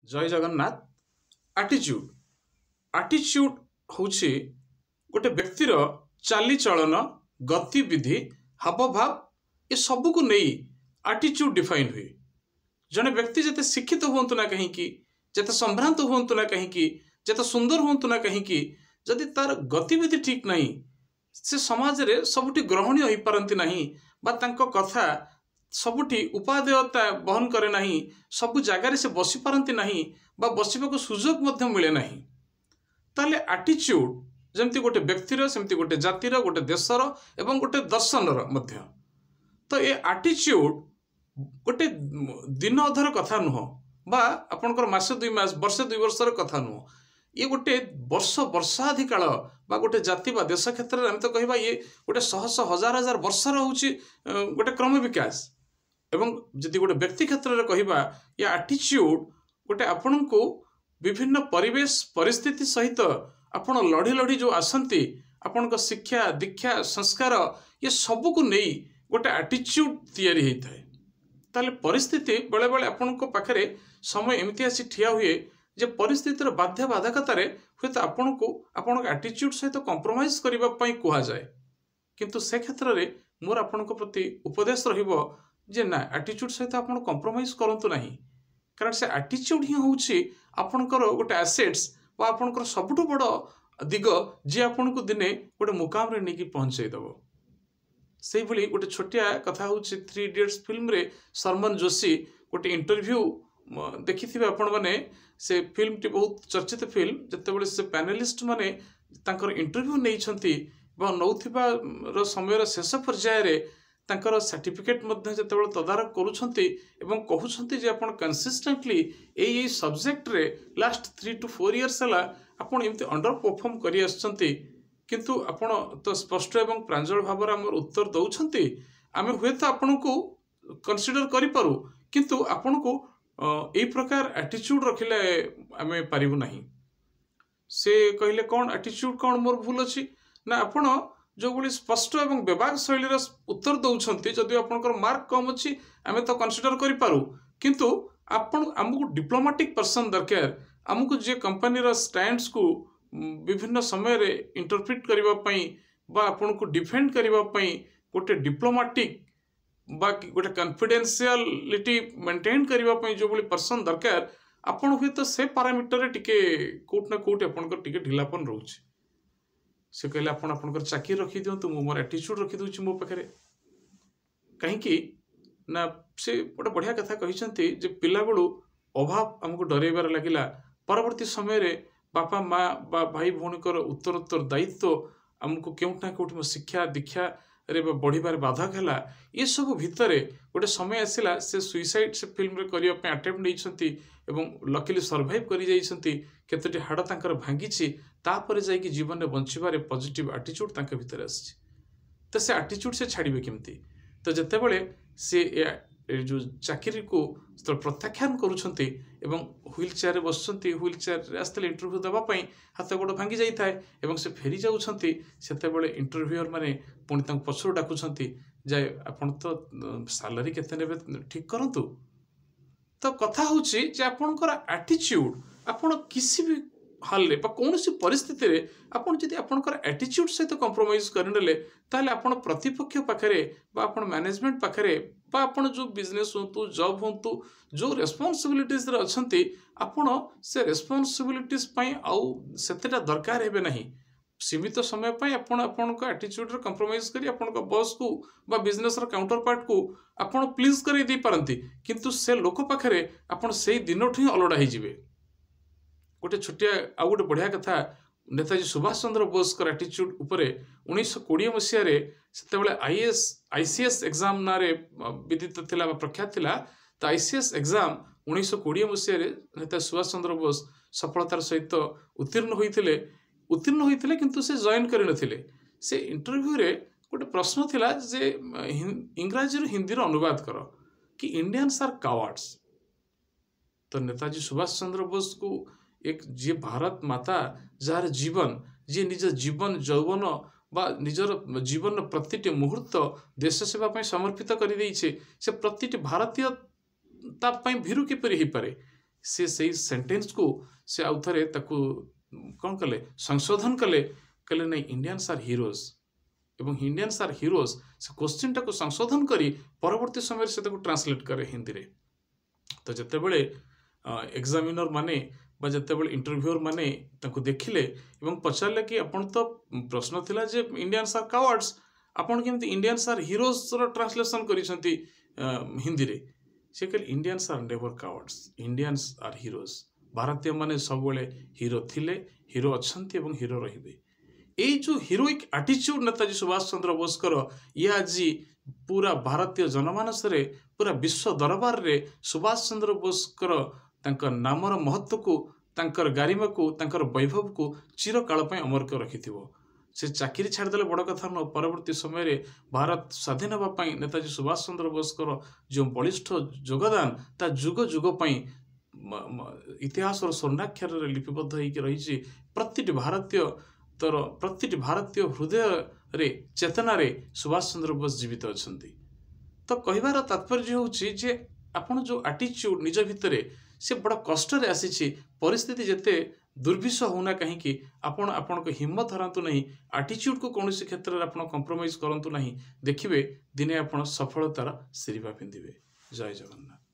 जय जगन्नाथ। आटिट्यूड आटिट्यूड होछि गोटे व्यक्तिर चालीचलन गतिविधि हावभाव ये सबू को नहीं आटिट्यूड डिफाइन हुए। जने व्यक्ति जिते शिक्षित हूँ ना कहीं जिते संभ्रांत हूँ ना कहीं जिते सुंदर हूँ ना कहीं जदि तार गतिविधि ठीक नहीं से समाज रे सबुठी ग्रहणीय हो पारती नहीं बा तांको कथा सबुठी उपादेयता बहन करे नहीं, सबु जगार से बसी पारती नहीं बा बसवाक सुजोग मध्य मिले नहीं। ताले आटिट्यूड जमती गोटे व्यक्तिर सेमती गोटे जातिर गोटे देशर एवं गोटे दर्शनर मध्य। तो ये आटिट्यूड गोटे दिन अधर कथा नुह बा आपणकर मासे दुई मास वर्षे दुई वर्षर कथा नुह। ये गोटे वर्षाधि काल बा गोटे जाति बा देश क्षेत्र में तो कहबा ये गोटे शह शह हजार हजार वर्षर होची गोटे क्रम विकास। एवं जदि गोटे व्यक्ति क्षेत्र में कहबा ये आटिट्यूड गोटे आपण को विभिन्न परिवेश परिस्थिति सहित आपण लड़ी लड़ी जो आसंती आपण को शिक्षा दीक्षा संस्कार ये सबू को नहीं गोटे आटिट्यूड तैयारी होता है। ताले परिस्थिति बेले बेले आपण को पाखरे समय एमती आसी ठिया हुए जे परिस्थितिर बाध्य बाधकतार हुए तो आपण को आपण आटिट्यूड सहित कंप्रोमाइज करबा पई कुहा जाए। किंतु से क्षेत्र में मोर आपण को प्रति उपदेश रहिबो जे ना आटिट्यूड सहित आपण कंप्रोमाइज करंतु नहीं, कारण से आटिट्यूड ही होउछि आपणकर गोटे एसेट्स बा आपणकर सबुठु बड़ दिग जे आपण को दिने गोटे मुकाम रे नेकी पहुंचाई दबो। से भली गोटे छोटिया कथा होउछि 3 इडियट्स फिल्म रे सरमन जोशी गोटे इंटरव्यू देखिथिबे आपण माने। से फिल्म टी बहुत चर्चित फिल्म जतेबेले से पैनलिस्ट माने तांकर इंटरव्यू नै छंती बा नौथिबा रो समय रो शेष पर्याय रे तांकर सर्टिफिकेट मध्ये जतेबेले तदारक करूछंती एवं कहूछंती जे आपण कंसिस्टेंटली एई सब्जेक्ट रे लास्ट 3 to 4 इयर्स हला आपण एमती अंडर परफॉर्म करी आछंती, किंतु आपण तो स्पष्ट एवं प्रांजल भाव हमर उत्तर दउछंती। आमे हुए तो आपण को कंसीडर करि पारू, किंतु आपण को ए प्रकार एटीट्यूड रखिले आमे पारिबु नहीं। से कहले कौन एटीट्यूड कौन मोर भूल अछि ना आपण जो बड़ी स्पष्ट एवं व्यवहार शैली उत्तर दौरान जदि आपंकर मार्क कम अच्छी आम तो कनसीडर करूँ, किंतु आपण आमको डिप्लोमेटिक पर्सन दरकार आमको जे कंपनी स्टैंड्स को विभिन्न समय रे इंटरप्रिट करने बा आपण को डिफेंड करने गोटे डिप्लोमेटिक बा गोटे कॉन्फिडेंशियलिटी मेंटेन करने जो बड़ी पर्सन दरकार आपण हुए तो से पारामीटर टिके कोट ना कोट आपंकर टिके ढिलापन रोचे। से कहले आपंकर चाकरी रखी दिंतु मु मोर एटीट्यूड रखी दूची मो पाखे कहीं ना। से गोटे बढ़िया कथा कही जे पिला बेलू अभाव आमको डरइबार लगिला, परवर्ती समय रे बापा माँ बा भाई भौणीकर उत्तरोत्तर दायित्व आमको केउठा केउठी शिक्षा दीक्षा रे बढ़िबार बाधक है। ये सब भितरे गोटे समय आसला से सुइसाइड से फिल्म रे करिया पे अटेम्प्ट नैछंती एवं लकीली सर्वाइव करि जाइछंती। केतोटी हाड़ तांकर भांगिछि तापर जाइकी जीवन में बंचिबारे पॉजिटिव एटीट्यूड तांके भितर आछि। तो से एटीट्यूड से छाड़िबे केमती? तो जतेबेले से जो चाकरी को प्रत्याख्यान करुछंती एवं व्हील चेयर बसुछंती, व्हील चेयर आसते इंटरव्यू देवाई हाथ गोड़ भांगी जाए एवं से फेरी जाउछंती, सेतेबेले इंटरव्यूअर माने पुणी तांको पछरु डाकुछंती जाय आपण तो सैलरी केते नेबे ठीक करंतु। तो कथा होची जे आपणकर एटीट्यूड आपण किसी भी हाल रे कौन सी परिस्थिति रे आपण जदि आपणकर एटीट्यूड सहित कंप्रोमाइज करनेले ताले आपण प्रतिपक्ष पाखरे बा आपण मैनेजमेंट पाखरे बा आपण जो बिजनेस होतु जॉब होतु जो रेस्पॉन्सिबिलिटीज रे अछंती आपण से रेस्पॉन्सिबिलिटीज पई आउ सेतेटा दरकार हेबे नहीं। सीमित समय पई आपण आपणको एटीट्यूड रे कंप्रोमाइज करी आपणको बॉस को बा बिजनेस रो काउंटर पार्ट को आपण प्लीज करी दी पारंती, किंतु से लोक पाखरे आपण सेही दिनठु अलड़ा ही जिवे। गोटे छोटिया आउ गोटे बढ़िया कथा नेताजी सुभाष चंद्र बोस कर एटीट्यूड उपरे 1920 मसीह से आईसीएस एग्जाम ना विदित थिला प्रख्यात थिला। तो आईसीएस एग्जाम 1920 मसीह नेता सुभाष चंद्र बोस सफलतार सहित उत्तीर्ण होइथिले किंतु से जॉइन करि नथिले। से इंटरव्यू रे गोटे प्रश्न थिला जे इंग्रजी रो हिंदी रो अनुवाद करो कि इंडियंस आर कावर्ड्स। तो नेताजी सुभाष चंद्र बोस को एक जे भारत माता जार जीवन जे निज जीवन यौवन बा निजर जीवन प्रतिटी मुहूर्त देश सेवा पई समर्पित करि दैछे, से प्रतिटी भारतीय भीरु किपरि ही पारे से सेई सेंटेंस को से आउ थरे ताकू कौन कले संशोधन कले कहले नहीं इंडियंस आर हीरोज एवं इंडियंस आर हीरोज से क्वेश्चन टाको संशोधन करी परवर्ती समय से ताको ट्रांसलेट करे हिंदी रे। तो जितेबले एग्जामिनर माने बा जितेबले इंटरव्यूअर माने ताको देखिले एवं पचारले कि आपण तो प्रश्न थिला जे इंडियंस आर कावर्ड्स आपण केमती इंडियंस आर हीरोज रो ट्रांसलेशन करिसंती हिंदी रे। से कहले Indians are never cowards Indians are heroes. भारतीय माने सब बेले हीरो थिले हीरो अछंती एवं हीरो रहिबे। एई जो हीरोइक एटीट्यूड नेताजी सुभाष चंद्र बोस कर ये आज पूरा भारतीय जनमानस रे पूरा विश्व दरबार रे सुभाष चंद्र बोस कर तांकर नामर महत्व को तांकर गारिमा को तांकर वैभव को चिरकाल पय अमर कर रखिथिबो। से चाकरी छाड़देले बड़ कथा न परवर्ती समय रे भारत स्वाधीन होगा पई नेताजी सुभाष चंद्र बोस कर जो बलिष्ठ योगदान ता जुग जुग पई इतिहास और स्वर्णाक्षर रे लिपिबद्ध होइके रहिछि। प्रतिटी भारतीय हृदय रे चेतना रे सुभाष चंद्र बोस जीवित अछंती। तो कहबार तात्पर्य होछि जे आपण जो एटीट्यूड निज भितरे से बड़ कष्ट रे आसीछि परिस्थिति जेते दुर्विष होना कहीं आपण आपण को हिम्मत हरातु नहीं एटीट्यूड को कौन क्षेत्र में आपण कंप्रोमाइज करंतु नहीं देखिबे दिने आपण सफलतार सिरिबा पिंधिबे। जय जगन्नाथ।